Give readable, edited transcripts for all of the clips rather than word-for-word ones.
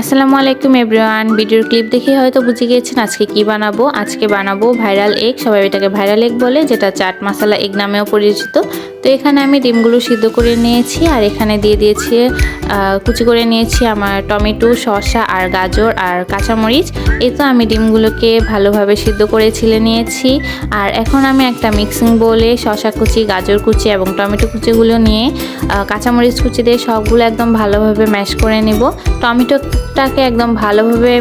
আসসালামু আলাইকুম এভরিওয়ান। ভিডিওর ক্লিপ দেখে হয়তো বুঝে গিয়েছেন আজকে কি বানাবো। আজকে বানাবো ভাইরাল এগ, সবাই এটাকে ভাইরাল এগ বলে, যেটা চাট মশলা এগ নামেও পরিচিত। তো এখানে আমি ডিমগুলো সিদ্ধ করে নিয়েছি আর এখানে দিয়ে দিয়েছি কুচি করে নিয়েছি আমার টমেটো, শসা আর গাজর আর কাঁচামরিচ। এই তো আমি ডিমগুলোকে ভালোভাবে সিদ্ধ করে ছিলে নিয়েছি। আর এখন আমি একটা মিক্সিং বোলে শসা কুচি, গাজর কুচি এবং টমেটো কুচিগুলো নিয়ে কাঁচামরিচ কুচি দিয়ে সবগুলো একদম ভালোভাবে ম্যাশ করে নেব। টমেটোটাকে একদম ভালোভাবে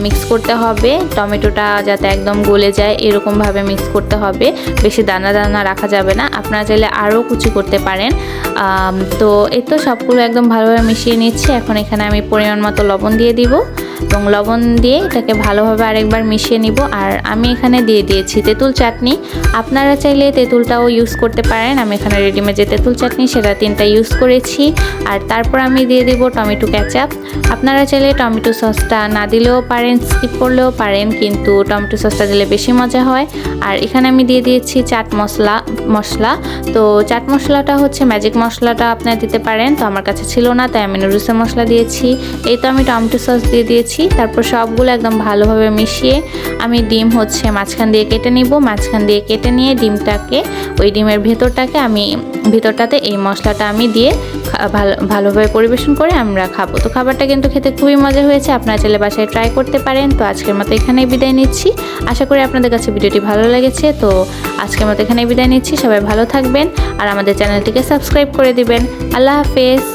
মিক্স করতে হবে, টমেটোটা যাতে একদম গলে যায় এরকমভাবে মিক্স করতে হবে, বেশি দানা দানা রাখা যাবে না। আপনারা চাইলে আরও কুচি করতে পারেন। তো এই তো সবগুলো একদম ভালোভাবে মিশিয়ে নিচ্ছি। এখন এখানে আমি পরিমাণ মতো লবণ দিয়ে দিব এবং লবণ দিয়ে এটাকে ভালোভাবে আরেকবার মিশিয়ে নিব। আর আমি এখানে দিয়ে দিয়েছি তেঁতুল চাটনি, আপনারা চাইলে তেঁতুলটাও ইউজ করতে পারেন। আমি এখানে রেডিমেড যে তেঁতুল চাটনি সেটা 3টা ইউজ করেছি। আর তারপর আমি দিয়ে দিব টমেটো কেচাপ। আপনারা চাইলে টমেটো সসটা না দিলেও পারেন, স্কিপ করলেও পারেন, কিন্তু টমেটো সসটা দিলে বেশি মজা হয়। আর এখানে আমি দিয়ে দিয়েছি চাট মশলা। তো চাট মশলাটা হচ্ছে ম্যাজিক মশলাটা আপনারা দিতে পারেন, তো আমার কাছে ছিল না তাই আমি নুডলসের মশলা দিয়েছি। এই তো আমি টমেটো সস দিয়ে দিয়েছি। তারপর সবগুলো একদম ভালোভাবে মিশিয়ে আমি ডিম হচ্ছে মাঝখান দিয়ে কেটে নিব। মাঝখান দিয়ে কেটে নিয়ে ডিমটাকে, ওই ডিমের ভেতরটাতে এই মশলাটা আমি দিয়ে ভালোভাবে পরিবেশন করে আমরা খাবো। তো খাবারটা কিন্তু খেতে খুবই মজা হয়েছে, আপনারা চাইলে বাসায় ট্রাই করতে পারেন। তো আজকের মতো এখানেই বিদায় নিচ্ছি। আশা করি আপনাদের কাছে ভিডিওটি ভালো লেগেছে। তো আজকের মতো এখানেই বিদায় নিচ্ছি। সবাই ভালো থাকবেন আর আমাদের চ্যানেলটিকে সাবস্ক্রাইব করে দিবেন। আল্লাহ হাফেজ।